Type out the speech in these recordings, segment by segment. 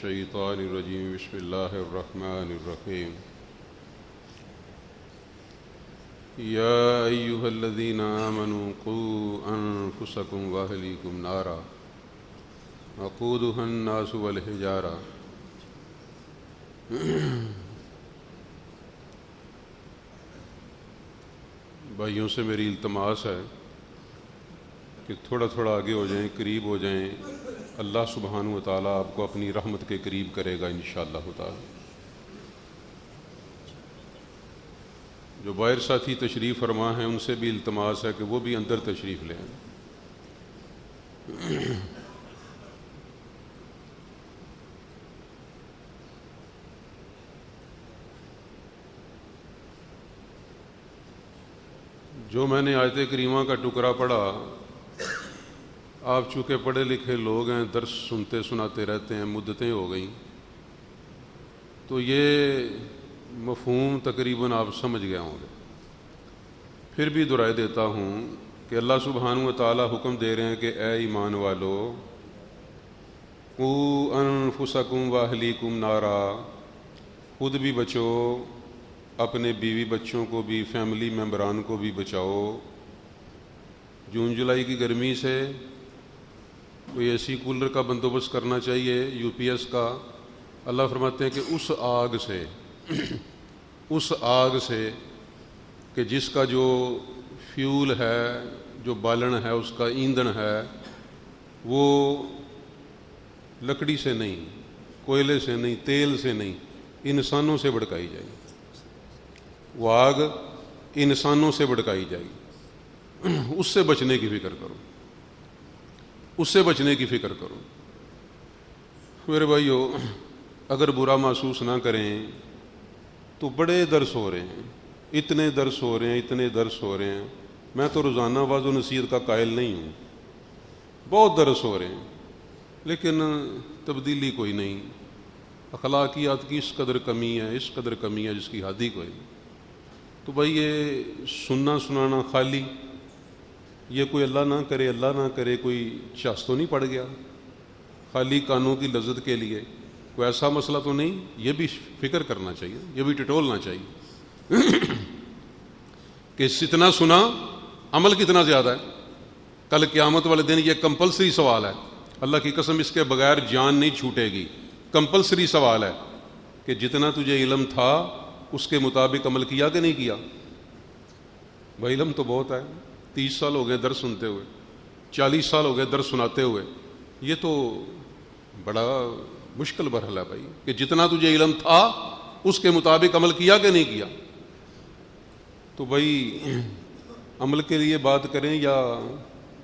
الشیطان الرجیم بسم اللہ الرحمن الرحیم یا ایہا الذین آمنوا قوا انفسکم واہلیکم نارا وقودها الناس والحجارہ۔ بھائیوں سے میری التماس ہے کہ تھوڑا تھوڑا آگے ہو جائیں، قریب ہو جائیں، اللہ سبحانہ و تعالیٰ آپ کو اپنی رحمت کے قریب کرے گا انشاءاللہ تعالیٰ۔ جو باہر ساتھی تشریف فرما ہیں ان سے بھی التماس ہے کہ وہ بھی اندر تشریف لیں۔ جو میں نے آیت کریمہ کا ٹکڑا پڑھا، آپ چونکہ پڑھے لکھے لوگ ہیں، درس سنتے سناتے رہتے ہیں، مدتیں ہو گئیں، تو یہ مفہوم تقریباً آپ سمجھ گئے ہوں گے۔ پھر بھی دہرائے دیتا ہوں کہ اللہ سبحانہ و تعالیٰ حکم دے رہے ہیں کہ اے ایمان والو، قوا انفسکم واہلیکم نارا، خود بھی بچو، اپنے بیوی بچوں کو بھی، فیملی ممبران کو بھی بچاؤ۔ جون جولائی کی گرمی سے کوئی اے سی کولر کا بندوبست کرنا چاہیے، یو پی ایس کا۔ اللہ فرماتے ہیں کہ اس آگ سے کہ جس کا جو فیول ہے، جو بالن ہے، اس کا ایندھن ہے، وہ لکڑی سے نہیں، کوئلے سے نہیں، تیل سے نہیں، انسانوں سے بھڑکائی جائے گی۔ وہ آگ انسانوں سے بھڑکائی جائے گی۔ اس سے بچنے کی فکر کرو، اس سے بچنے کی فکر کرو۔ میرے بھائیو، اگر برا محسوس نہ کریں تو بڑے درس ہو رہے ہیں، اتنے درس ہو رہے ہیں، اتنے درس ہو رہے ہیں۔ میں تو روزانہ واعظ و نصیحت کا قائل نہیں ہوں، بہت درس ہو رہے ہیں، لیکن تبدیلی کوئی نہیں۔ اخلاقیات کی اس قدر کمی ہے، اس قدر کمی ہے جس کی حد ہی کوئی نہیں۔ تو بھائی یہ سننا سنانا خالی، یہ کوئی اللہ نہ کرے کوئی چاس تو نہیں پڑ گیا خالی کانوں کی لذت کے لیے؟ کوئی ایسا مسئلہ تو نہیں؟ یہ بھی فکر کرنا چاہیے، یہ بھی ٹٹولنا چاہیے کہ اتنا سنا، عمل کتنا زیادہ ہے۔ کل قیامت والے دن یہ کمپلسری سوال ہے، اللہ کی قسم اس کے بغیر جان نہیں چھوٹے گی۔ کمپلسری سوال ہے کہ جتنا تجھے علم تھا اس کے مطابق عمل کیا کہ نہیں کیا؟ بھائی علم تو بہت ہے، 30 سال ہو گئے درس سنتے ہوئے، 40 سال ہو گئے درس سناتے ہوئے، یہ تو بڑا مشکل مرحلہ ہے بھائی کہ جتنا تجھے علم تھا اس کے مطابق عمل کیا کہ نہیں کیا۔ تو بھائی عمل کے لیے بات کریں یا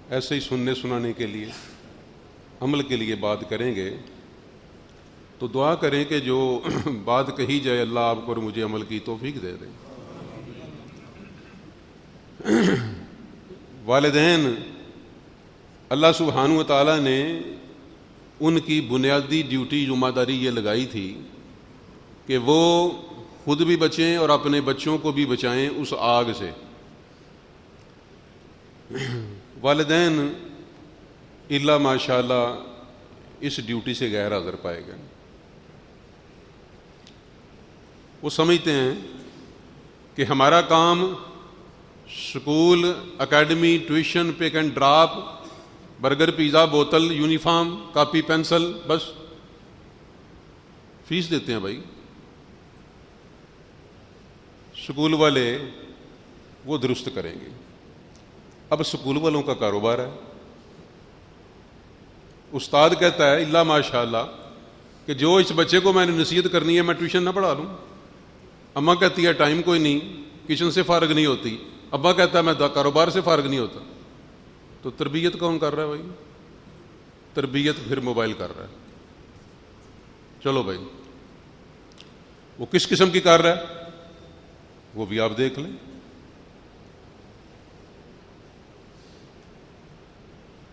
ایسے ہی سننے سنانے کے لیے؟ عمل کے لیے بات کریں گے تو دعا کریں کہ جو بات کہی جائے اللہ آپ کو اور مجھے عمل کی توفیق دے دیں۔ والدین، اللہ سبحانہ و تعالیٰ نے ان کی بنیادی ڈیوٹی، ذمہ داری یہ لگائی تھی کہ وہ خود بھی بچیں اور اپنے بچوں کو بھی بچائیں اس آگ سے۔ والدین الا ماشاءاللہ اس ڈیوٹی سے غیر حاضر پائے گئے۔ وہ سمجھتے ہیں کہ ہمارا کام school, academy, tuition, pick and drop, burger, pizza, بوتل، یونیفارم، کاپی، پینسل، بس فیس دیتے ہیں بھائی سکول والے، وہ درست کریں گے۔ اب سکول والوں کا کاروبار ہے۔ استاد کہتا ہے الا ماشاءاللہ کہ جو اس بچے کو میں نے نصیحت کرنی ہے میں ٹیوشن نہ پڑھا لوں۔ اماں کہتی ہے ٹائم کوئی نہیں، کچن سے فارغ نہیں ہوتی۔ ابا کہتا ہے میں کاروبار سے فارغ نہیں ہوتا۔ تو تربیت کون کر رہا ہے بھائی؟ تربیت پھر موبائل کر رہا ہے۔ چلو بھائی، وہ کس قسم کی کر رہا ہے وہ بھی آپ دیکھ لیں۔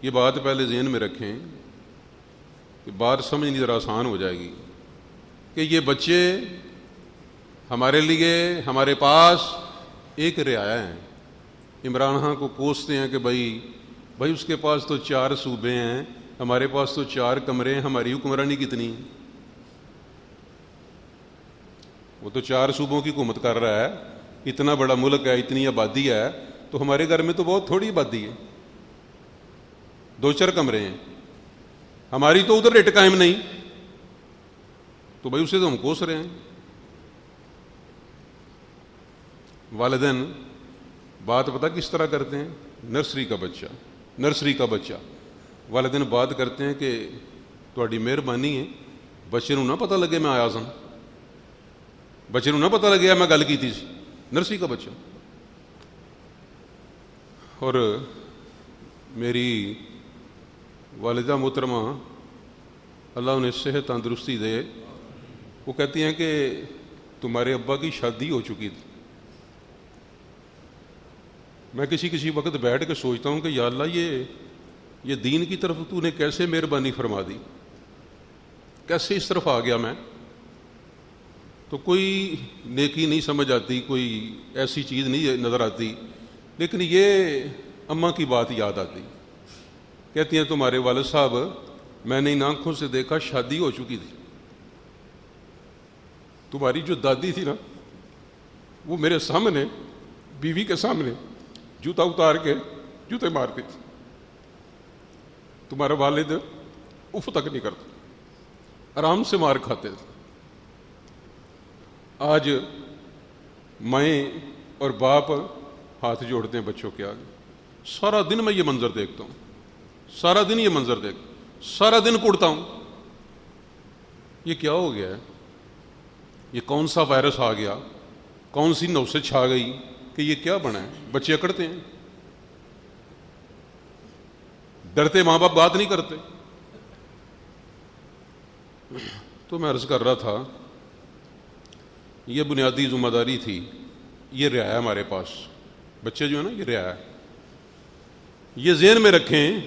یہ بات پہلے ذہن میں رکھیں کہ بات سمجھنی ذرا آسان ہو جائے گی کہ یہ بچے ہمارے لیے، ہمارے پاس ایک رعایا ہیں۔ عمران خان کو کوستے ہیں کہ بھائی اس کے پاس تو 4 صوبے ہیں، ہمارے پاس تو 4 کمرے ہیں، ہماری حکمرانی کتنی ہے؟ وہ تو 4 صوبوں کی حکومت کر رہا ہے، اتنا بڑا ملک ہے، اتنی آبادی ہے، تو ہمارے گھر میں تو بہت تھوڑی آبادی ہے، 2-4 کمرے ہیں، ہماری تو ادھر ریٹ قائم نہیں، تو بھائی اسے تو ہم کوس رہے ہیں۔ والدین بات پتہ کس طرح کرتے ہیں؟ نرسری کا بچہ والدین بات کرتے ہیں کہ تہاڈی مہربانی ہے، بچے نوں نہ پتہ لگے میں آیا سا، بچے نوں نہ پتہ لگیا میں گل کیتی سی، نرسری کا بچہ۔ اور میری والدہ محترمہ اللہ انہیں صحت تندرستی دے، وہ کہتی ہیں کہ تمہارے ابا کی شادی ہو چکی تھی۔ میں کسی وقت بیٹھ کے سوچتا ہوں کہ یا اللہ یہ دین کی طرف تو نے کیسے مہربانی فرما دی، کیسے اس طرف آ گیا میں؟ تو کوئی نیکی نہیں سمجھ آتی، کوئی ایسی چیز نہیں نظر آتی، لیکن یہ اماں کی بات یاد آتی۔ کہتی ہیں تمہارے والد صاحب میں نے ان آنکھوں سے دیکھا شادی ہو چکی تھی، تمہاری جو دادی تھی نا وہ میرے سامنے بیوی کے سامنے جوتا اتار کے جوتے مارتی تھی، تمہارا والد اف تک نہیں کرتا، آرام سے مار کھاتے تھے۔ آج مائیں اور باپ ہاتھ جوڑتے ہیں بچوں کے آگے، سارا دن میں یہ منظر دیکھتا ہوں، سارا دن یہ منظر دیکھتا ہوں، سارا دن کوڑتا ہوں۔ یہ کیا ہو گیا ہے؟ یہ کون سا وائرس آ گیا، کون سی نوسط چھا گئی کہ یہ کیا بنا ہے؟ بچے اکڑتے ہیں، ڈرتے ماں باپ بات نہیں کرتے۔ تو میں عرض کر رہا تھا یہ بنیادی ذمہ داری تھی، یہ رعایا ہمارے پاس، بچے جو ہے نا یہ رعایا، یہ ذہن میں رکھیں،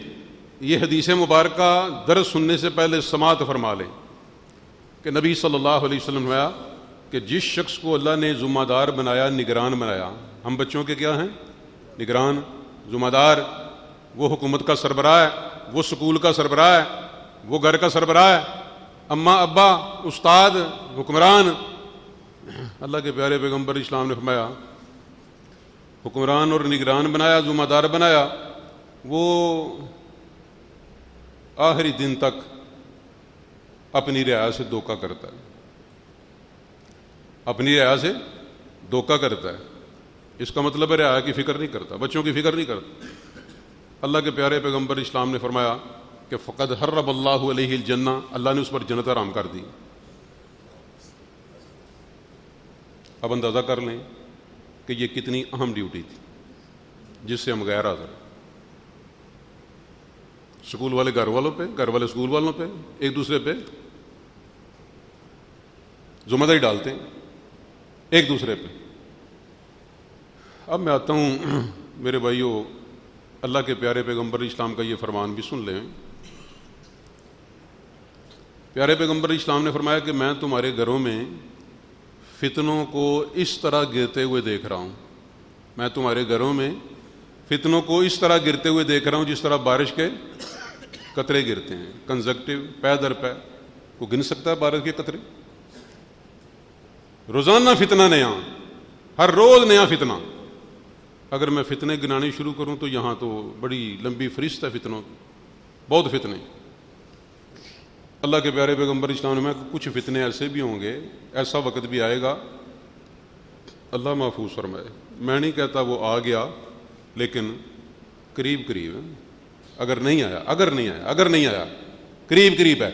یہ حدیث مبارکہ درس سننے سے پہلے سماعت فرما لیں کہ نبی صلی اللہ علیہ وسلم نے فرمایا کہ جس شخص کو اللہ نے ذمہ دار بنایا، نگران بنایا، ہم بچوں کے کیا ہیں؟ نگران، ذمہ دار، وہ حکومت کا سربراہ ہے، وہ سکول کا سربراہ ہے، وہ گھر کا سربراہ ہے، اماں ابا استاد حکمران۔ اللہ کے پیارے پیغمبر اسلام نے فرمایا حکمران اور نگران بنایا، ذمہ دار بنایا، وہ آخری دن تک اپنی رعایا سے دھوکہ کرتا ہے، اپنی رعایا سے دھوکہ کرتا ہے۔ اس کا مطلب ہے رعایا کی فکر نہیں کرتا، بچوں کی فکر نہیں کرتا۔ اللہ کے پیارے پیغمبر اسلام نے فرمایا کہ فقد حرم اللہ علیہ الجنہ، اللہ نے اس پر جنت حرام کر دی۔ اب اندازہ کر لیں کہ یہ کتنی اہم ڈیوٹی تھی جس سے ہم غیر حاضر، سکول والے گھر والوں پہ، گھر والے سکول والوں پہ، ایک دوسرے پہ ذمہ داری ڈالتے ہیں ایک دوسرے پہ۔ اب میں آتا ہوں میرے بھائیوں، اللہ کے پیارے پیغمبر اسلام کا یہ فرمان بھی سن لیں۔ پیارے پیغمبر اسلام نے فرمایا کہ میں تمہارے گھروں میں فتنوں کو اس طرح گرتے ہوئے دیکھ رہا ہوں، میں تمہارے گھروں میں فتنوں کو اس طرح گرتے ہوئے دیکھ رہا ہوں جس طرح بارش کے قطرے گرتے ہیں، کنزکٹیو، پے در پے۔ کو گن سکتا ہے بارش کے قطرے؟ روزانہ فتنہ نیا، ہر روز نیا فتنہ۔ اگر میں فتنے گنانے شروع کروں تو یہاں تو بڑی لمبی فہرست ہے فتنوں کی، بہت فتنے۔ اللہ کے پیارے پیغمبر اسلام نے کچھ فتنے ایسے بھی ہوں گے، ایسا وقت بھی آئے گا، اللہ محفوظ فرمائے، میں نہیں کہتا وہ آ گیا، لیکن قریب قریب ہے، اگر نہیں آیا قریب قریب ہے۔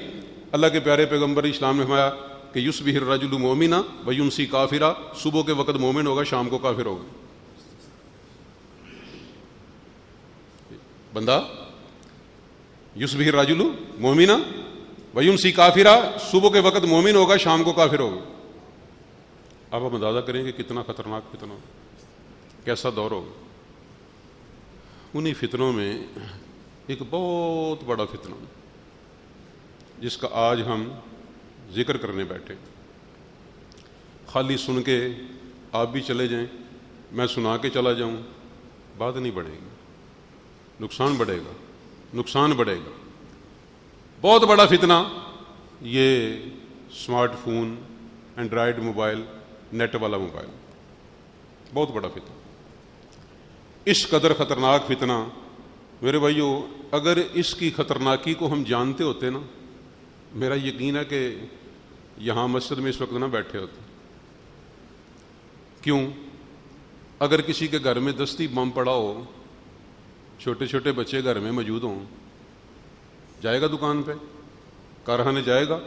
اللہ کے پیارے پیغمبر اسلام نے فرمایا کہ یصبح الرجل مؤمنا ویمسی کافرا، صبح کے وقت مومن ہوگا، شام کو کافر ہوگا۔ بندہ یصبح الرجل مؤمنا ویمسی کافرا، صبح کے وقت مومن ہوگا، شام کو کافر ہوگا۔ اب ہم اندازہ کریں کہ کتنا خطرناک فتنہ ہوگا، کیسا دور ہوگا۔ انہی فتنوں میں ایک بہت بڑا فتنہ جس کا آج ہم ذکر کرنے بیٹھے، خالی سن کے آپ بھی چلے جائیں، میں سنا کے چلا جاؤں، بات نہیں بڑھے گی، نقصان بڑھے گا۔ بہت بڑا فتنہ یہ smart phone, android mobile, net والا موبائل، بہت بڑا فتنہ، اس قدر خطرناک فتنہ میرے بھائیو، اگر اس کی خطرناکی کو ہم جانتے ہوتے نا، میرا یقین ہے کہ یہاں مسجد میں اس وقت نہ بیٹھے ہوتے۔ کیوں؟ اگر کسی کے گھر میں دستی بم پڑا ہو، چھوٹے چھوٹے بچے گھر میں موجود ہوں، جائے گا دکان پہ، کارخانے جائے گا،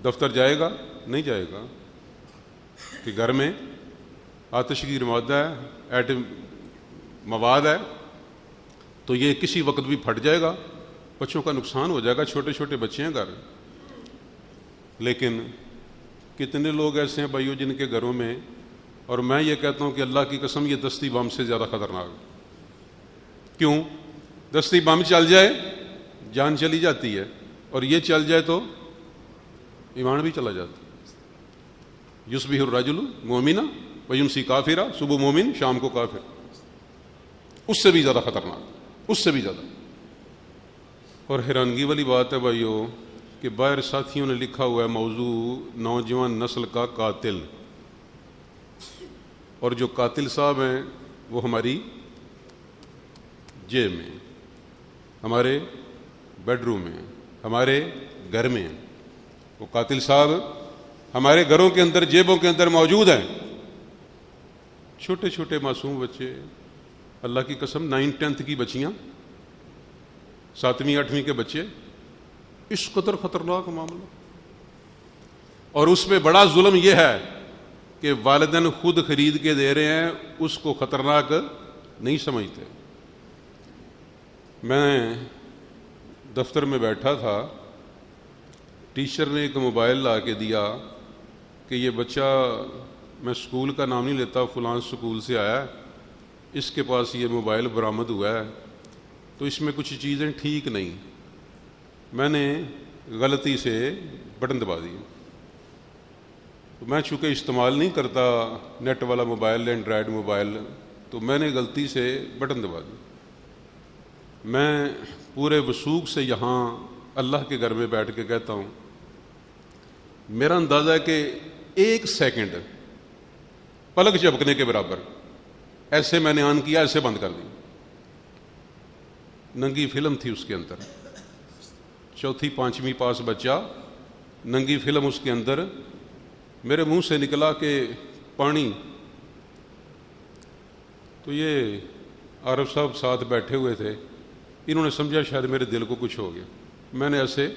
دفتر جائے گا؟ نہیں جائے گا، کہ گھر میں آتش کی مادہ ہے، ایٹم مواد ہے، تو یہ کسی وقت بھی پھٹ جائے گا، بچوں کا نقصان ہو جائے گا، چھوٹے چھوٹے بچے ہیں گھر۔ لیکن کتنے لوگ ایسے ہیں بھائیو جن کے گھروں میں، اور میں یہ کہتا ہوں کہ اللہ کی قسم یہ دستی بم سے زیادہ خطرناک۔ کیوں؟ دستی بم چل جائے جان چلی جاتی ہے، اور یہ چل جائے تو ایمان بھی چلا جاتا ہے۔ یصبح الرجل مومنا ویمسی کافرا، صبح مومن شام کو کافر، اس سے بھی زیادہ خطرناک، اس سے بھی زیادہ۔ اور حیرانگی والی بات ہے بھائیو کہ باہر ساتھیوں نے لکھا ہوا ہے موضوع نوجوان نسل کا قاتل، اور جو قاتل صاحب ہیں وہ ہماری جیب میں، ہمارے بیڈ روم میں، ہمارے گھر میں، وہ قاتل صاحب ہمارے گھروں کے اندر، جیبوں کے اندر موجود ہیں۔ چھوٹے چھوٹے معصوم بچے، اللہ کی قسم 9th-10th کی بچیاں، 7ویں 8ویں کے بچے، اس قدر خطرناک معاملہ۔ اور اس میں بڑا ظلم یہ ہے کہ والدین خود خرید کے دے رہے ہیں، اس کو خطرناک نہیں سمجھتے۔ میں دفتر میں بیٹھا تھا، ٹیچر نے ایک موبائل لا کے دیا کہ یہ بچہ، میں اسکول کا نام نہیں لیتا، فلاں اسکول سے آیا ہے، اس کے پاس یہ موبائل برآمد ہوا ہے، تو اس میں کچھ چیزیں ٹھیک نہیں۔ میں نے غلطی سے بٹن دبا دی، تو میں چونکہ استعمال نہیں کرتا نیٹ والا موبائل، اینڈرائڈ موبائل، تو میں نے غلطی سے بٹن دبا دی۔ میں پورے وثوق سے یہاں اللہ کے گھر میں بیٹھ کے کہتا ہوں، میرا اندازہ ہے کہ 1 سیکنڈ پلک جھپکنے کے برابر ایسے میں نے آن کیا، ایسے بند کر دی۔ ننگی فلم تھی اس کے اندر، 4 5ویں پاس بچہ، ننگی فلم اس کے اندر، میرے منہ سے نکلا کہ پانی۔ تو یہ عارف صاحب ساتھ بیٹھے ہوئے تھے، انہوں نے سمجھا شاید میرے دل کو کچھ ہو گیا، میں نے ایسے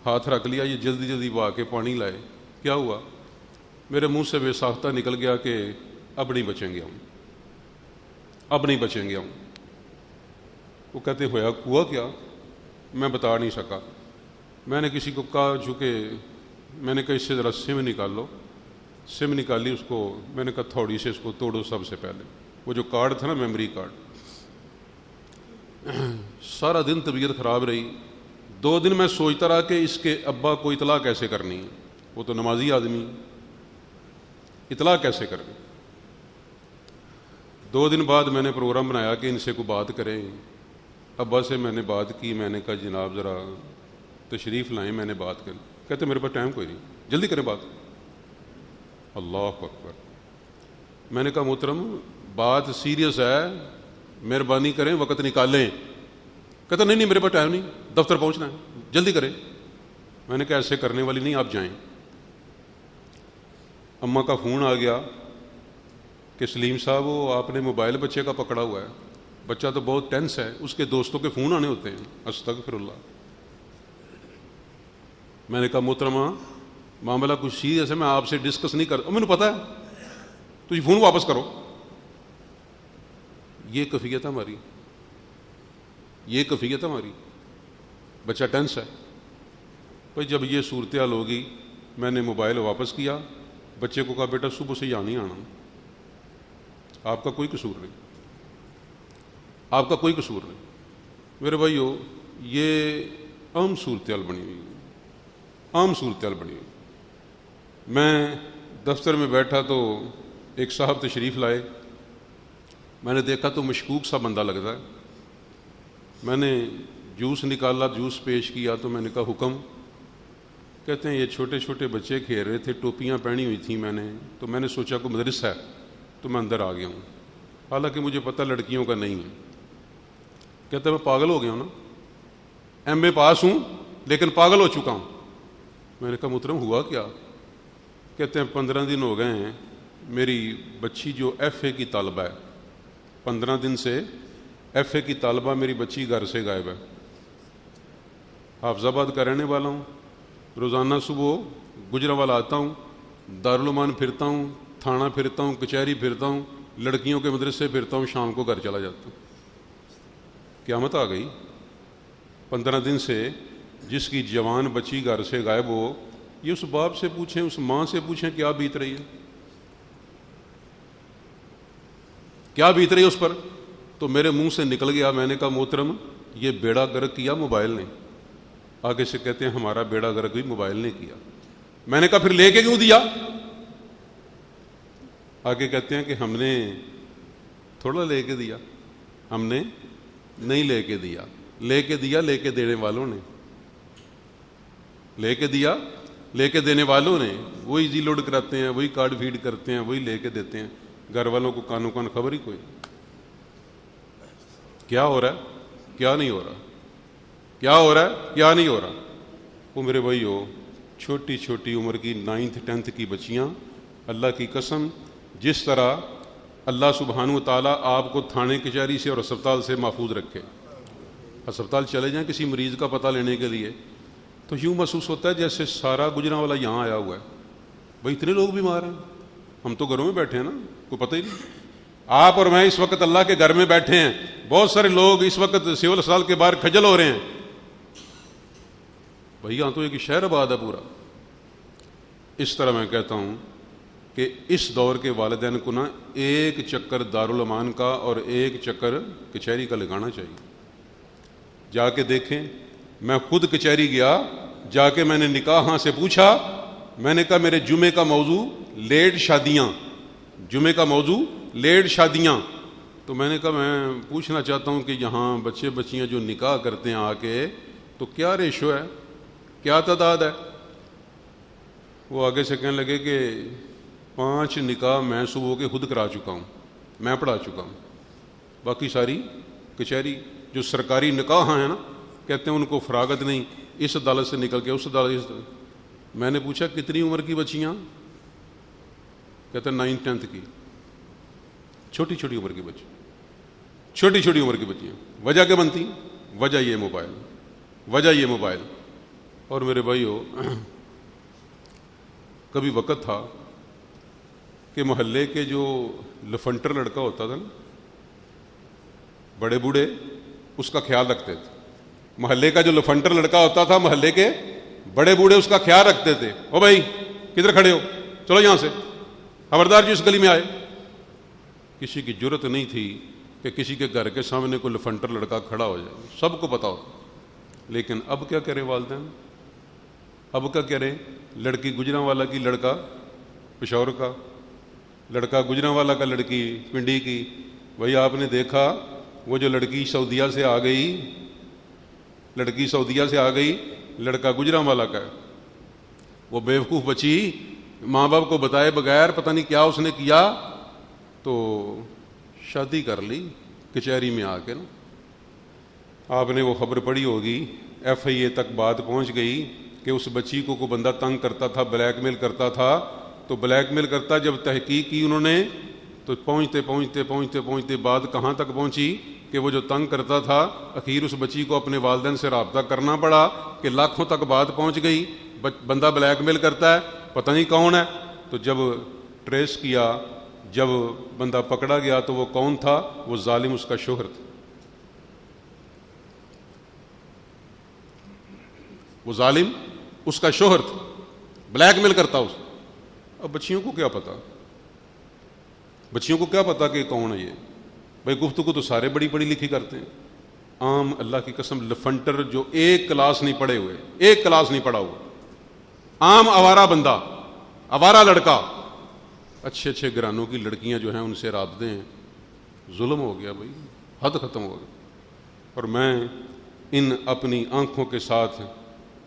ہاتھ رکھ لیا، یہ جلدی جلدی وہ آ کے پانی لائے۔ کیا ہوا؟ میرے منہ سے بے ساختہ نکل گیا کہ اب نہیں بچیں گے ہم، اب نہیں بچیں گے ہم۔ وہ کہتے ہوا کیا؟ میں بتا نہیں سکا۔ میں نے کسی کو کہا، چونکہ میں نے کہا اس سے ذرا سم نکال لو، سم نکالی، اس کو میں نے کہا تھوڑی سے اس کو توڑو سب سے پہلے، وہ جو کارڈ تھا نا، میموری کارڈ۔ سارا دن طبیعت خراب رہی، 2 دن میں سوچتا رہا کہ اس کے ابا کو اطلاع کیسے کرنی ہے، وہ تو نمازی آدمی، اطلاع کیسے کرنی۔ 2 دن بعد میں نے پروگرام بنایا کہ ان سے کوئی بات کریں۔ ابا سے میں نے بات کی، میں نے کہا جناب ذرا تشریف لائیں، میں نے بات کری۔ کہتے میرے پاس ٹائم کوئی نہیں، جلدی کریں بات۔ اللہ اکبر۔ میں نے کہا محترم بات سیریس ہے، مہربانی کریں، وقت نکالیں۔ کہتا نہیں میرے پاس ٹائم نہیں، دفتر پہنچنا ہے، جلدی کریں۔ میں نے کہا ایسے کرنے والی نہیں، آپ جائیں۔ اماں کا فون آ گیا کہ سلیم صاحب وہ آپ نے موبائل بچے کا پکڑا ہوا ہے، بچہ تو بہت ٹینس ہے، اس کے دوستوں کے فون آنے ہوتے ہیں۔ استغفر اللہ۔ میں نے کہا محترمہ معاملہ کچھ سیریس ہے، میں آپ سے ڈسکس نہیں کرتا، مجھے پتا ہے، تو یہ فون واپس کرو۔ یہ کیفیت ہماری، یہ کیفیت ہماری، بچہ ٹینس ہے۔ بھائی جب یہ صورتحال ہوگی، میں نے موبائل واپس کیا، بچے کو کہا بیٹا صبح سے یہاں نہیں آنا، آپ کا کوئی قصور نہیں، آپ کا کوئی قصور نہیں۔ میرے بھائیو یہ عام صورتحال بنی ہوئی، عام صورتحال بنی ہوئی۔ میں دفتر میں بیٹھا تو ایک صاحب تشریف لائے، میں نے دیکھا تو مشکوک سا بندہ لگتا ہے۔ میں نے جوس نکالا، جوس پیش کیا، تو میں نے کہا حکم؟ کہتے ہیں یہ چھوٹے چھوٹے بچے کھیل رہے تھے، ٹوپیاں پہنی ہوئی تھیں تو میں نے سوچا کوئی مدرسہ ہے تو میں اندر آ گیا ہوں، حالانکہ مجھے پتہ لڑکیوں کا نہیں ہے۔ کہتے ہیں میں پاگل ہو گیا ہوں نا، ایم اے پاس ہوں لیکن پاگل ہو چکا ہوں۔ میں نے کہا محترم ہوا کیا؟ کہتے ہیں 15 دن ہو گئے ہیں، میری بچی جو ایف اے کی طالبہ ہے، 15 دن سے ایف اے کی طالبہ میری بچی گھر سے غائب ہے۔ حافظ آباد کا رہنے والا ہوں، روزانہ صبح گجرانوالہ آتا ہوں، دارالعلومان پھرتا ہوں، تھانہ پھرتا ہوں، کچہری پھرتا ہوں، لڑکیوں کے مدرسے پھرتا ہوں، شام کو گھر چلا جاتا ہوں۔ قیامت آ گئی۔ 15 دن سے جس کی جوان بچی گھر سے غائب ہو، یہ اس باپ سے پوچھیں، اس ماں سے پوچھیں کیا بیت رہی ہے، کیا بیت رہی ہے اس پر۔ تو میرے منہ سے نکل گیا، میں نے کہا محترم یہ بیڑا گرک کیا موبائل نے۔ آگے سے کہتے ہیں ہمارا بیڑا گرک بھی موبائل نے کیا۔ میں نے کہا پھر لے کے کیوں دیا؟ آگے کہتے ہیں کہ ہم نے تھوڑا لے کے دیا، ہم نے نہیں لے کے دیا، لے کے دیا لے کے دینے والوں نے، لے کے دیا لے کے دینے والوں نے۔ وہی جی لوڈ کراتے ہیں، وہی کارڈ فیڈ کرتے ہیں، وہی لے کے دیتے ہیں، گھر والوں کو کانوں کان خبر ہی کوئی۔ کیا ہو رہا ہے کیا نہیں ہو رہا، کیا ہو رہا ہے کیا نہیں ہو رہا۔ وہ میرے بھائی ہو، چھوٹی چھوٹی عمر کی 9th 10th کی بچیاں، اللہ کی قسم جس طرح اللہ سبحانہ و تعالیٰ آپ کو تھانے کچہری سے اور ہسپتال سے محفوظ رکھے، ہسپتال چلے جائیں کسی مریض کا پتہ لینے کے لیے تو یوں محسوس ہوتا ہے جیسے سارا گجرانوالہ یہاں آیا ہوا ہے۔ بھائی اتنے لوگ بیمار ہیں، ہم تو گھروں میں بیٹھے ہیں نا، کوئی پتہ ہی نہیں۔ آپ اور میں اس وقت اللہ کے گھر میں بیٹھے ہیں، بہت سارے لوگ اس وقت سول اسپتال کے باہر کھجل ہو رہے ہیں۔ بھائی یہاں تو ایک شہر آباد ہے پورا۔ اس طرح میں کہتا ہوں کہ اس دور کے والدین کو نا ایک چکر دارالعلومان کا اور ایک چکر کچہری کا لگانا چاہیے۔ جا کے دیکھیں، میں خود کچہری گیا، جا کے میں نے نکاح سے پوچھا، میں نے کہا میرے جمعے کا موضوع لیٹ شادیاں، جمعے کا موضوع لیٹ شادیاں۔ تو میں نے کہا میں پوچھنا چاہتا ہوں کہ یہاں بچے بچیاں جو نکاح کرتے ہیں آ کے تو کیا ریشو ہے، کیا تعداد ہے؟ وہ آگے سے کہنے لگے کہ 5 نکاح میں صبح کے خود کرا چکا ہوں، میں پڑھا چکا ہوں، باقی ساری کچہری۔ جو سرکاری نکاح ہیں نا، کہتے ہیں ان کو فراغت نہیں، اس عدالت سے نکل کے اس عدالت۔ میں نے پوچھا کتنی عمر کی بچیاں؟ کہتے ہیں 9th 10th کی، چھوٹی چھوٹی عمر کی بچی، چھوٹی چھوٹی عمر کی بچیاں۔ وجہ کیا بنتی؟ وجہ یہ موبائل، وجہ یہ موبائل۔ اور میرے بھائیو، کبھی وقت تھا کہ محلے کے جو لفنٹر لڑکا ہوتا تھا نا، بڑے بوڑھے اس کا خیال رکھتے تھے۔ محلے کا جو لفنٹر لڑکا ہوتا تھا، محلے کے بڑے بوڑھے اس کا خیال رکھتے تھے۔ او بھائی کدھر کھڑے ہو، چلو یہاں سے، خبردار جو اس گلی میں آئے۔ کسی کی جرت نہیں تھی کہ کسی کے گھر کے سامنے کوئی لفنٹر لڑکا کھڑا ہو جائے، سب کو پتا ہو۔ لیکن اب کیا کریں والدین، اب کیا کریں؟ لڑکی گجرانوالہ کی، لڑکا پشاور کا، لڑکا گجرانوالہ کا، لڑکی پنڈی کی۔ بھائی آپ نے دیکھا وہ جو لڑکی سعودیہ سے آ گئی، لڑکی سعودیہ سے آ گئی، لڑکا گجرانوالہ کا ہے۔ وہ بیوقوف بچی ماں باپ کو بتائے بغیر پتہ نہیں کیا اس نے کیا تو شادی کر لی کچہری میں آ کے نا۔ آپ نے وہ خبر پڑھی ہوگی، ایف آئی اے تک بات پہنچ گئی کہ اس بچی کو کوئی بندہ تنگ کرتا تھا، بلیک میل کرتا تھا۔ تو بلیک میل کرتا، جب تحقیق کی انہوں نے تو پہنچتے پہنچتے پہنچتے پہنچتے بات کہاں تک پہنچی کہ وہ جو تنگ کرتا تھا، اخیر اس بچی کو اپنے والدین سے رابطہ کرنا پڑا کہ لاکھوں تک بات پہنچ گئی، بندہ بلیک میل کرتا ہے، پتہ نہیں کون ہے۔ تو جب ٹریس کیا، جب بندہ پکڑا گیا تو وہ کون تھا؟ وہ ظالم اس کا شوہر تھا، وہ ظالم اس کا شوہر تھا، بلیک میل کرتا اس۔ اب بچیوں کو کیا پتا، بچیوں کو کیا پتا کہ کون ہے یہ؟ بھائی گفتگو تو سارے بڑی پڑھی لکھی کرتے ہیں۔ عام اللہ کی قسم لفنٹر جو ایک کلاس نہیں پڑھے ہوئے، ایک کلاس نہیں پڑھا ہوا، عام آوارہ بندہ، آوارہ لڑکا، اچھے اچھے گھرانوں کی لڑکیاں جو ہیں ان سے رابطے ہیں۔ ظلم ہو گیا بھائی، حد ختم ہو گیا۔ اور میں ان اپنی آنکھوں کے ساتھ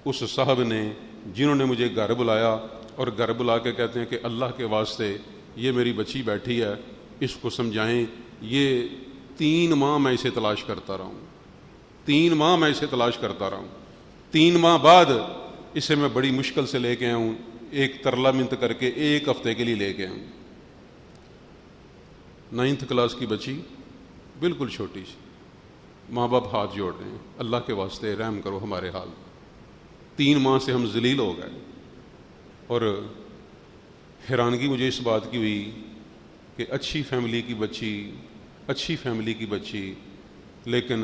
اس صاحب نے جنہوں نے مجھے گھر بلایا اور گھر بلا کے کہتے ہیں کہ اللہ کے واسطے یہ میری بچی بیٹھی ہے، اس کو سمجھائیں، یہ 3 ماہ میں اسے تلاش کرتا رہا ہوں، 3 ماہ میں اسے تلاش کرتا رہا ہوں، 3 ماہ بعد اسے میں بڑی مشکل سے لے کے آیا ہوں، ایک ترلا منت کر کے 1 ہفتے کے لیے لے کے آیا ہوں۔ 9th کلاس کی بچی، بالکل چھوٹی سی، ماں باپ ہاتھ جوڑ رہے ہیں، اللہ کے واسطے رحم کرو ہمارے حال۔ 3 ماہ سے ہم ذلیل ہو گئے، اور حیرانگی مجھے اس بات کی ہوئی کہ اچھی فیملی کی بچی، لیکن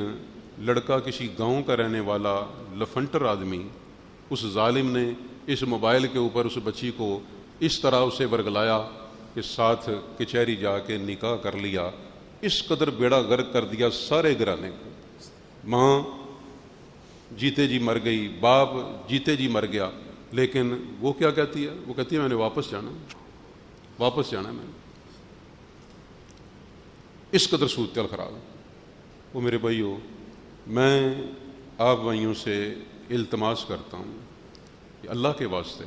لڑکا کسی گاؤں کا رہنے والا لفنٹر آدمی، اس ظالم نے اس موبائل کے اوپر اس بچی کو اس طرح اسے ورگلایا کہ ساتھ کچہری جا کے نکاح کر لیا، اس قدر بیڑا غرق کر دیا سارے گھرانے کو۔ ماں جیتے جی مر گئی، باپ جیتے جی مر گیا، لیکن وہ کیا کہتی ہے؟ وہ کہتی ہے میں نے واپس جانا ہے میں نے۔ اس قدر صورتحال خراب ہے۔ وہ میرے بھائیو، میں آپ بھائیوں سے التماس کرتا ہوں کہ اللہ کے واسطے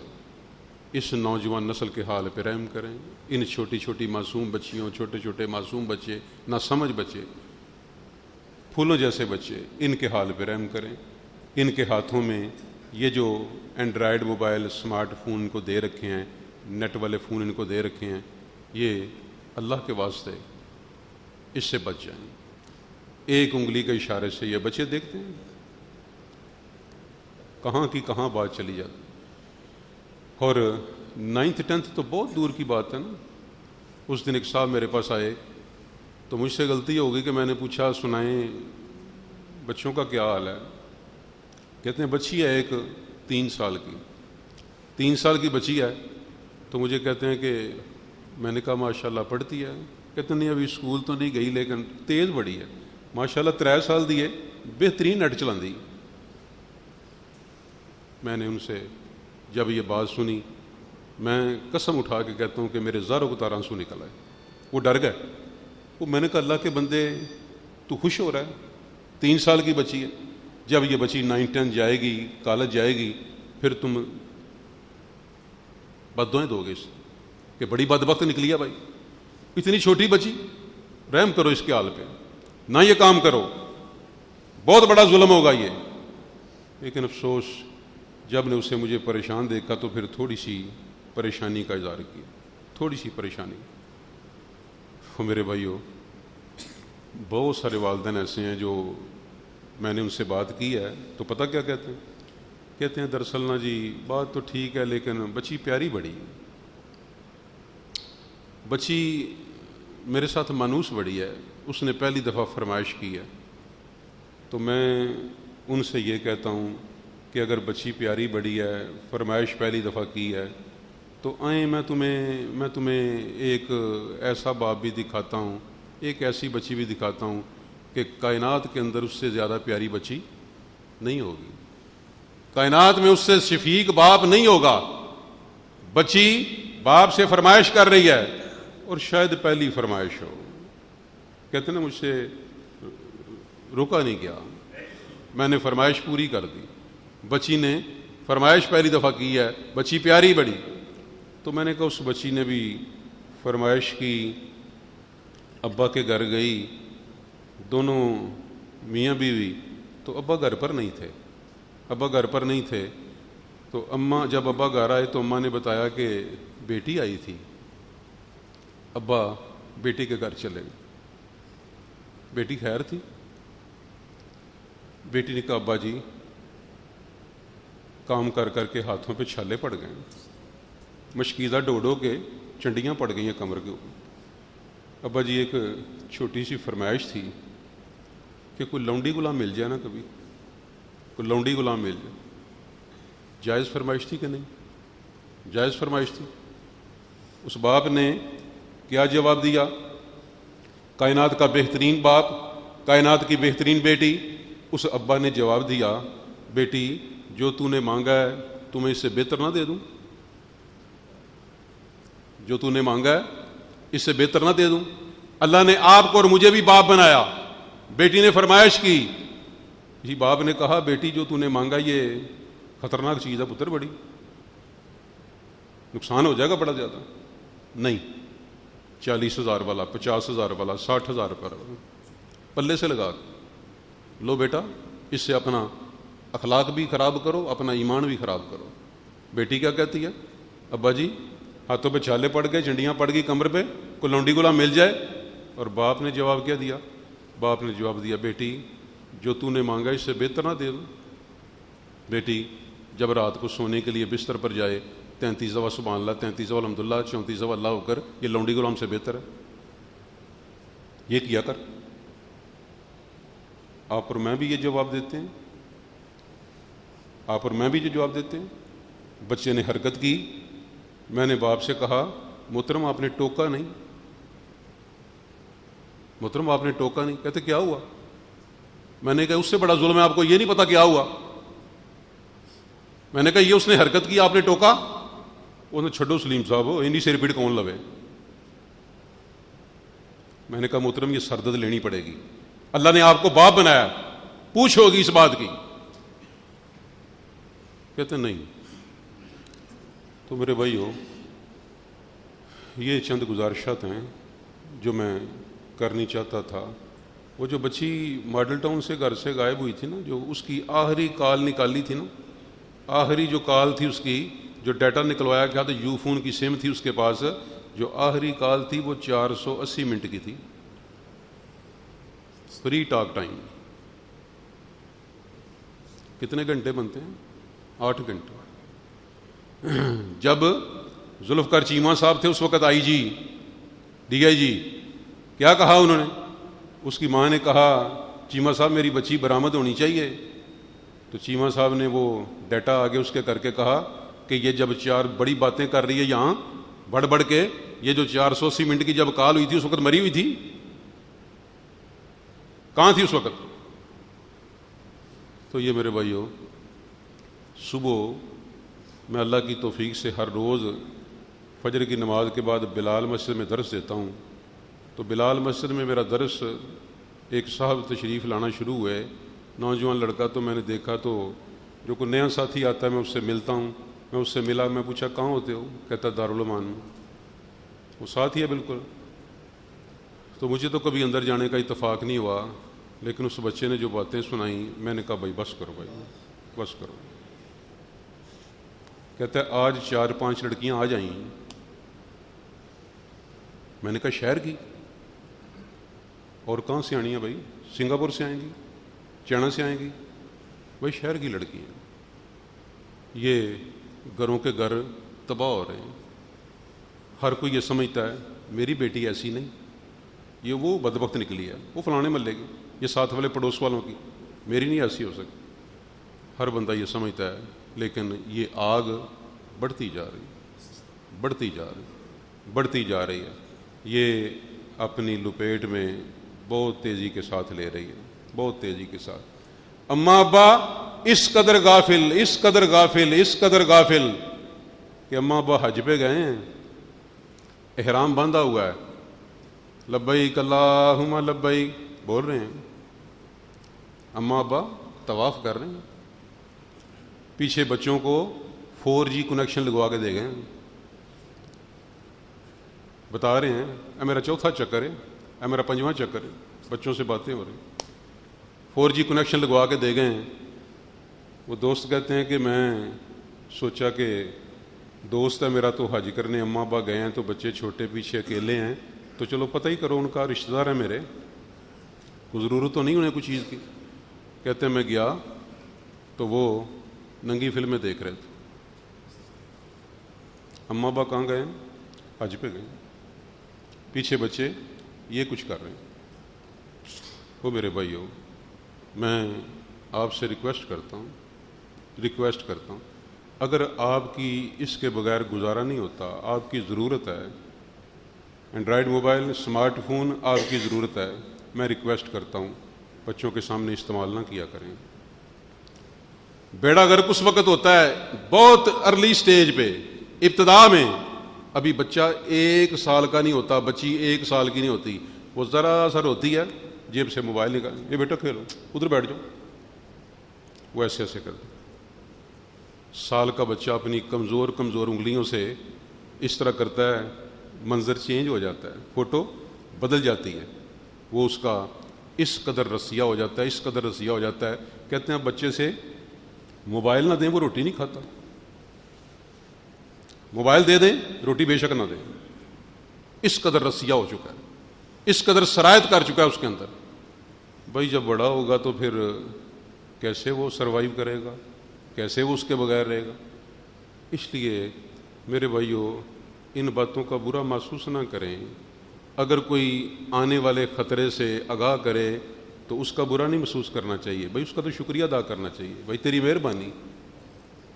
اس نوجوان نسل کے حال پہ رحم کریں، ان چھوٹی چھوٹی معصوم بچیوں، چھوٹے چھوٹے معصوم بچے، ناسمجھ بچے، پھولوں جیسے بچے، ان کے حال پہ رحم کریں۔ ان کے ہاتھوں میں یہ جو اینڈرائڈ موبائل، اسمارٹ فون ان کو دے رکھے ہیں، نیٹ والے فون ان کو دے رکھے ہیں، یہ اللہ کے واسطے اس سے بچ جائیں۔ ایک انگلی کے اشارے سے یہ بچے دیکھتے ہیں کہاں کی کہاں بات چلی جاتی۔ اور 9th 10th تو بہت دور کی بات ہے نا۔ اس دن ایک صاحب میرے پاس آئے تو مجھ سے غلطی ہو گئی کہ میں نے پوچھا سنائیں بچوں کا کیا حال ہے؟ کہتے ہیں بچی ہے ایک 3 سال کی، 3 سال کی بچی ہے۔ تو مجھے کہتے ہیں کہ میں نے کہا ماشاءاللہ پڑھتی ہے؟ کہتے ہیں نہیں ابھی اسکول تو نہیں گئی لیکن تیز بڑی ہے ماشاءاللہ، 3 سال دیے بہترین نیٹ چلا دی۔ میں نے ان سے جب یہ بات سنی، میں قسم اٹھا کے کہتا ہوں کہ میرے زاروں کو تار آنسو نکل آئے، وہ ڈر گئے۔ وہ میں نے کہا اللہ کے بندے تو خوش ہو رہا ہے، 3 سال کی بچی ہے، جب یہ بچی 9 10 جائے گی، کالج جائے گی، پھر تم بددعائیں دو گے اس کہ بڑی بدبخت نکلی ہے بھائی، اتنی چھوٹی بچی، رحم کرو اس کے حال پہ، نہ یہ کام کرو، بہت بڑا ظلم ہوگا یہ۔ لیکن افسوس جب نے اسے مجھے پریشان دیکھا تو پھر تھوڑی سی پریشانی کا اظہار کیا، تھوڑی سی پریشانی۔ میرے بھائیو، بہت سارے والدین ایسے ہیں جو میں نے ان سے بات کی ہے تو پتہ کیا کہتے ہیں دراصل نا جی بات تو ٹھیک ہے لیکن بچی پیاری بڑی، بچی میرے ساتھ مانوس بڑی ہے، اس نے پہلی دفعہ فرمائش کی ہے۔ تو میں ان سے یہ کہتا ہوں کہ اگر بچی پیاری بڑی ہے، فرمائش پہلی دفعہ کی ہے، تو آئیں میں تمہیں ایک ایسا باپ بھی دکھاتا ہوں، ایک ایسی بچی بھی دکھاتا ہوں کہ کائنات کے اندر اس سے زیادہ پیاری بچی نہیں ہوگی، کائنات میں اس سے شفیق باپ نہیں ہوگا۔ بچی باپ سے فرمائش کر رہی ہے اور شاید پہلی فرمائش ہو، کہتے ہیں مجھ سے روکا نہیں گیا، میں نے فرمائش پوری کر دی۔ بچی نے فرمائش پہلی دفعہ کی ہے، بچی پیاری بڑی، تو میں نے کہا اس بچی نے بھی فرمائش کی، ابا کے گھر گئی، دونوں میاں بیوی، تو ابا گھر پر نہیں تھے، تو اماں جب ابا گھر آئے تو اماں نے بتایا کہ بیٹی آئی تھی، ابا بیٹی کے گھر چلے گئے، بیٹی خیر تھی؟ بیٹی نے کہا ابا جی کام کر کر کے ہاتھوں پہ چھالے پڑ گئے، مشکیزہ ڈوڈو کے چنڈیاں پڑ گئی ہیں کمر کے اوپر۔ ابا جی ایک چھوٹی سی فرمائش تھی کہ کوئی لونڈی غلام مل جائے نا، کبھی کوئی لونڈی غلام مل جائے۔ جائز فرمائش تھی کہ نہیں؟ جائز فرمائش تھی۔ اس باپ نے کیا جواب دیا؟ کائنات کا بہترین باپ، کائنات کی بہترین بیٹی، اس ابا نے جواب دیا بیٹی جو تو نے مانگا ہے تمہیں اس سے بہتر نہ دے دوں؟ جو تو نے مانگا ہے اس سے بہتر نہ دے دوں؟ اللہ نے آپ کو اور مجھے بھی باپ بنایا، بیٹی نے فرمائش کی، باپ نے کہا بیٹی جو تو نے مانگا یہ خطرناک چیز ہے پتر بڑی، نقصان ہو جائے گا بڑا زیادہ. نہیں, 40,000 والا, 50,000 والا, 60,000 والا پلے سے لگا کے لو بیٹا, اس سے اپنا اخلاق بھی خراب کرو, اپنا ایمان بھی خراب کرو. بیٹی کیا کہتی ہے, ابا جی ہاتھوں پہ چھالے پڑ گئے, چنڈیاں پڑ گئی کمر پہ, کوئی لونڈی غلام مل جائے. اور باپ نے جواب کیا دیا؟ باپ نے جواب دیا, بیٹی جو تو نے مانگا اس سے بہتر نہ دے دو. بیٹی جب رات کو سونے کے لیے بستر پر جائے 33 دفعہ سبحان اللہ, 33 دفعہ الحمدللہ, 34 دفعہ اللہ ہو کر, یہ لونڈی غلام سے بہتر ہے, یہ کیا کر. آپ اور میں بھی یہ جواب دیتے ہیں, آپ اور میں بھی یہ جواب دیتے ہیں. بچے نے حرکت کی, میں نے باپ سے کہا محترم آپ نے ٹوکا نہیں, محترم آپ نے ٹوکا نہیں. کہتے کیا ہوا؟ میں نے کہا اس سے بڑا ظلم ہے آپ کو یہ نہیں پتا کیا ہوا. میں نے کہا یہ اس نے حرکت کی, آپ نے ٹوکا. انہوں نے چھڈو سلیم صاحب, انہی سے رپیٹ کون لوے. میں نے کہا محترم یہ سردرد لینی پڑے گی, اللہ نے آپ کو باپ بنایا, پوچھ ہوگی اس بات کی. کہتے نہیں. تو میرے بھائیو, یہ چند گزارشات ہیں جو میں کرنی چاہتا تھا. وہ جو بچی ماڈل ٹاؤن سے گھر سے غائب ہوئی تھی نا, جو اس کی آخری کال نکالی تھی نا, آخری جو کال تھی اس کی, جو ڈیٹا نکلوایا گیا تھا, یو فون کی سم تھی اس کے پاس, جو آخری کال تھی وہ 480 منٹ کی تھی, فری ٹاک ٹائم. کتنے گھنٹے بنتے ہیں؟ 8 گھنٹے. جب ذوالفقار چیمہ صاحب تھے اس وقت آئی جی, ڈی آئی جی, کیا کہا انہوں نے؟ اس کی ماں نے کہا چیمہ صاحب میری بچی برآمد ہونی چاہیے. تو چیمہ صاحب نے وہ ڈیٹا آگے اس کے کر کے کہا کہ یہ جب 4 بڑی باتیں کر رہی ہے یہاں بڑھ بڑھ کے, یہ جو 480 منٹ کی جب کال ہوئی تھی اس وقت مری ہوئی تھی, کہاں تھی اس وقت؟ تو یہ میرے بھائیو, صبح میں اللہ کی توفیق سے ہر روز فجر کی نماز کے بعد بلال مسجد میں درس دیتا ہوں. تو بلال مسجد میں میرا درس, ایک صاحب تشریف لانا شروع ہوئے, نوجوان لڑکا. تو میں نے دیکھا تو جو کوئی نیا ساتھی آتا ہے میں اس سے ملتا ہوں. میں اس سے ملا, میں پوچھا کہاں ہوتے ہو؟ کہتا دارالعلوم میں. وہ ساتھی ہے بالکل. تو مجھے تو کبھی اندر جانے کا اتفاق نہیں ہوا, لیکن اس بچے نے جو باتیں سنائیں میں نے کہا بھائی بس کرو, بھائی بس کرو. کہتا ہے آج 4-5 لڑکیاں آ جائیں. میں نے کہا شہر کی؟ اور کہاں سے آنی ہیں بھائی؟ سنگاپور سے آئیں گی, چائنا سے آئیں گی؟ بھائی شہر کی لڑکی ہیں. یہ گھروں کے گھر تباہ ہو رہے ہیں. ہر کوئی یہ سمجھتا ہے میری بیٹی ایسی نہیں, یہ وہ بدبخت نکلی ہے, وہ فلانے محلے کی, یہ ساتھ والے پڑوس والوں کی, میری نہیں ایسی ہو سکتی. ہر بندہ یہ سمجھتا ہے, لیکن یہ آگ بڑھتی جا رہی, بڑھتی جا رہی, بڑھتی جا رہی ہے. یہ اپنی لپیٹ میں بہت تیزی کے ساتھ لے رہی ہے, بہت تیزی کے ساتھ. اماں ابا اس قدر غافل, اس قدر غافل, اس قدر غافل کہ اماں ابا حج پہ گئے ہیں, احرام باندھا ہوا ہے, لبیک اللہم لبیک بول رہے ہیں. اماں ابا طواف کر رہے ہیں, پیچھے بچوں کو 4G کنیکشن لگوا کے دے گئے ہیں. بتا رہے ہیں اے میرا 4تھا چکر ہے, اے میرا 5واں چکر ہے, بچوں سے باتیں ہو رہی. 4G کنیکشن لگوا کے دے گئے ہیں. وہ دوست کہتے ہیں کہ میں سوچا کہ دوست ہے میرا تو حج کرنے, اماں ابا گئے ہیں تو بچے چھوٹے پیچھے اکیلے ہیں, تو چلو پتہ ہی کرو, ان کا رشتہ دار ہے میرے, کوئی ضرورت تو نہیں انہیں کوئی چیز کی. کہتے ہیں میں گیا تو وہ ننگی فلمیں دیکھ رہے تھے. اماں ابا کہاں گئے ہیں؟ حج پہ گئے. پیچھے بچے یہ کچھ کر رہے ہیں. وہ میرے بھائیو, میں آپ سے ریکویسٹ کرتا ہوں, اگر آپ کی اس کے بغیر گزارا نہیں ہوتا, آپ کی ضرورت ہے, اینڈرائڈ موبائل, اسمارٹ فون آپ کی ضرورت ہے, میں ریکویسٹ کرتا ہوں بچوں کے سامنے استعمال نہ کیا کریں. بیڑا غرق اس وقت ہوتا ہے بہت ارلی سٹیج پہ, ابتدا میں. ابھی بچہ 1 سال کا نہیں ہوتا, بچی 1 سال کی نہیں ہوتی, وہ ذرا سر ہوتی ہے, جیب سے موبائل نکال, یہ بیٹا کھیلو, ادھر بیٹھ جاؤ, وہ ایسے ایسے کرتے. سال کا بچہ اپنی کمزور انگلیوں سے اس طرح کرتا ہے منظر چینج ہو جاتا ہے، فوٹو بدل جاتی ہے، وہ اس کا اس قدر رسیہ ہو جاتا ہے، اس قدر رسیہ ہو جاتا ہے، کہتے ہیں بچے سے موبائل نہ دیں وہ روٹی نہیں کھاتا، موبائل دے دیں روٹی بے شک نہ دیں، اس قدر رسیہ ہو چکا ہے، اس قدر سرایت کر چکا ہے اس کے اندر۔ بھائی جب بڑا ہوگا تو پھر کیسے وہ سروائیو کرے گا، کیسے وہ اس کے بغیر رہے گا؟ اس لیے میرے بھائیوں ان باتوں کا برا محسوس نہ کریں، اگر کوئی آنے والے خطرے سے آگاہ کرے تو اس کا برا نہیں محسوس کرنا چاہیے، بھائی اس کا تو شکریہ ادا کرنا چاہیے، بھائی تیری مہربانی،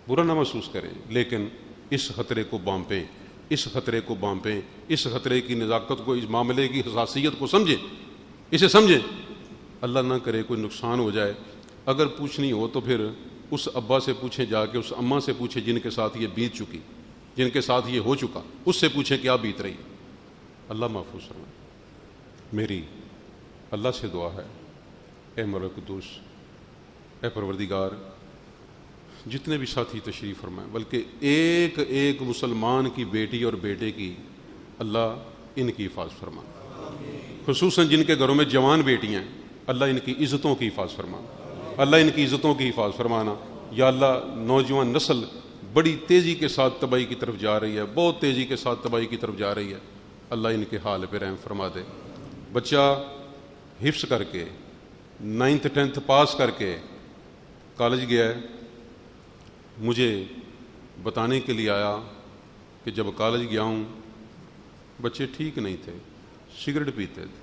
برا نہ محسوس کریں، لیکن اس خطرے کو بانپیں، اس خطرے کو بانپیں، اس خطرے کی نزاکت کو، اس معاملے کی حساسیت کو سمجھیں، اسے سمجھیں، اللہ نہ کرے کوئی نقصان ہو جائے۔ اگر پوچھنی ہو تو پھر اس ابا سے پوچھیں، جا کے اس اماں سے پوچھیں جن کے ساتھ یہ بیت چکی، جن کے ساتھ یہ ہو چکا، اس سے پوچھیں کیا بیت رہی۔ اللہ محفوظ فرمائے۔ میری اللہ سے دعا ہے، اے مولا قدوس، اے پروردگار، جتنے بھی ساتھی تشریف فرمائیں، بلکہ ایک ایک مسلمان کی بیٹی اور بیٹے کی اللہ ان کی حفاظت فرمائے، خصوصاً جن کے گھروں میں جوان بیٹیاں ہیں، اللہ ان کی عزتوں کی حفاظت فرما، اللہ ان کی عزتوں کی حفاظت فرمانا۔ یا اللہ نوجوان نسل بڑی تیزی کے ساتھ تباہی کی طرف جا رہی ہے، بہت تیزی کے ساتھ تباہی کی طرف جا رہی ہے، اللہ ان کے حال پہ رحم فرما دے۔ بچہ حفظ کر کے 9th 10th پاس کر کے کالج گیا ہے، مجھے بتانے کے لیے آیا کہ جب کالج گیا ہوں بچے ٹھیک نہیں تھے، سگریٹ پیتے تھے۔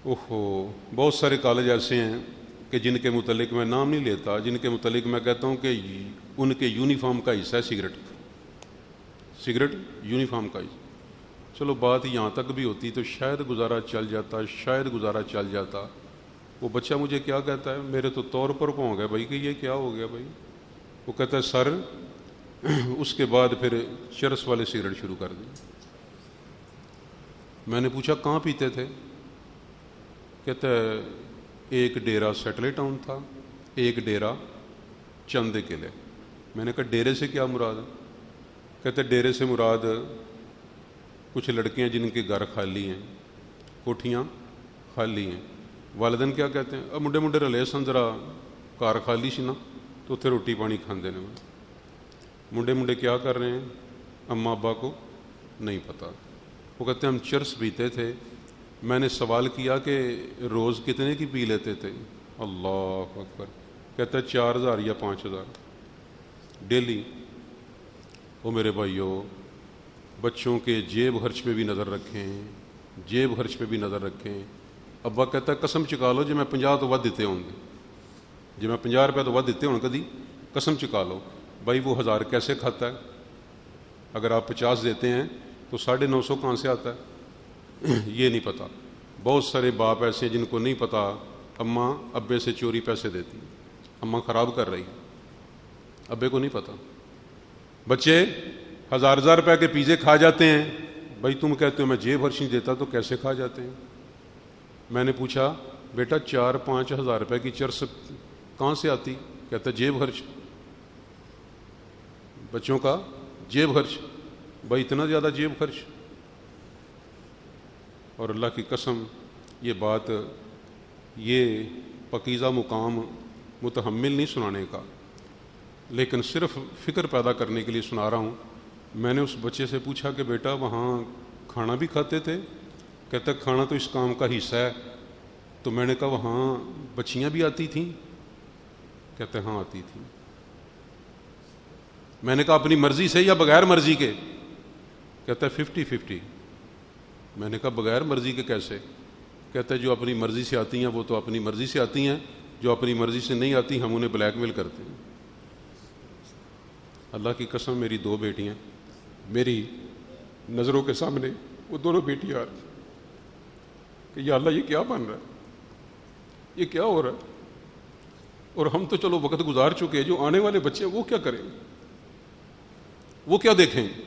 اوہو، بہت سارے کالج ایسے ہیں کہ جن کے متعلق میں نام نہیں لیتا، جن کے متعلق میں کہتا ہوں کہ ان کے یونیفارم کا حصہ ہے سگریٹ یونیفارم کا حصہ۔ چلو بات یہاں تک بھی ہوتی تو شاید گزارا چل جاتا، شاید گزارا چل جاتا۔ وہ بچہ مجھے کیا کہتا ہے، میرے تو طور پر پہنچ گیا بھائی کہ یہ کیا ہو گیا بھائی۔ وہ کہتا ہے سر اس کے بعد پھر چرس والے سگریٹ شروع کر دی۔ میں نے پوچھا کہاں پیتے تھے؟ کہتا ہے ایک ڈیرا سیٹل ٹاؤن تھا، ایک ڈیرا چند قلعے۔ میں نے کہا ڈیرے سے کیا مراد ہے؟ کہتا ہے ڈیرے سے مراد کچھ لڑکیاں جن کے گھر خالی ہیں، کوٹھیاں خالی ہیں، والدین کیا کہتے ہیں، اب منڈے منڈے رلے سن ذرا گھر خالی سی نا تو اتنے روٹی پانی کھاندے نے۔ منڈے منڈے کیا کر رہے ہیں اماں ابا کو نہیں پتہ۔ وہ کہتے ہیں ہم چرس پیتے تھے۔ میں نے سوال کیا کہ روز کتنے کی پی لیتے تھے؟ اللہ اکبر، کہتا ہے 4000 یا 5000 ڈیلی۔ وہ میرے بھائیوں، بچوں کے جیب خرچ پہ بھی نظر رکھیں، جیب خرچ پہ بھی نظر رکھیں۔ ابا کہتا ہے قسم چکا لو جی میں 50 تو ود دیتے ہوں گے، جی میں 50 روپے تو ود دیتے ہوں کدی، قسم چکا لو۔ بھائی وہ 1000 کیسے کھاتا ہے؟ اگر آپ 50 دیتے ہیں تو 950 کہاں سے آتا ہے؟ یہ نہیں پتہ۔ بہت سارے باپ ایسے ہیں جن کو نہیں پتہ، اماں ابے سے چوری پیسے دیتی، اماں خراب کر رہی، ابے کو نہیں پتہ۔ بچے 1000 روپے کے پیزے کھا جاتے ہیں، بھائی تم کہتے ہو میں جیب خرچ نہیں دیتا تو کیسے کھا جاتے ہیں؟ میں نے پوچھا بیٹا 4-5 ہزار روپے کی چرس کہاں سے آتی؟ کہتا جیب خرچ، بچوں کا جیب خرچ۔ بھائی اتنا زیادہ جیب خرچ؟ اور اللہ کی قسم یہ بات، یہ پاکیزہ مقام متحمل نہیں سنانے کا، لیکن صرف فکر پیدا کرنے کے لیے سنا رہا ہوں۔ میں نے اس بچے سے پوچھا کہ بیٹا وہاں کھانا بھی کھاتے تھے؟ کہتا کھانا تو اس کام کا حصہ ہے۔ تو میں نے کہا وہاں بچیاں بھی آتی تھیں؟ کہتے ہاں آتی تھیں۔ میں نے کہا اپنی مرضی سے یا بغیر مرضی کے؟ کہتا ہے 50-50۔ میں نے کہا بغیر مرضی کے کیسے؟ کہتا ہے جو اپنی مرضی سے آتی ہیں وہ تو اپنی مرضی سے آتی ہیں، جو اپنی مرضی سے نہیں آتی ہم انہیں بلیک میل کرتے ہیں۔ اللہ کی قسم میری 2 بیٹیاں میری نظروں کے سامنے، وہ دونوں بیٹیاں کہ یا اللہ یہ کیا بن رہا ہے، یہ کیا ہو رہا ہے؟ اور ہم تو چلو وقت گزار چکے، جو آنے والے بچے ہیں وہ کیا کریں گے، وہ کیا دیکھیں گے،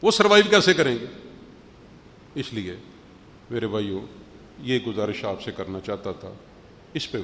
وہ سروائیو کیسے کریں گے؟ اس لیے میرے بھائیوں یہ گزارش آپ سے کرنا چاہتا تھا، اس پہ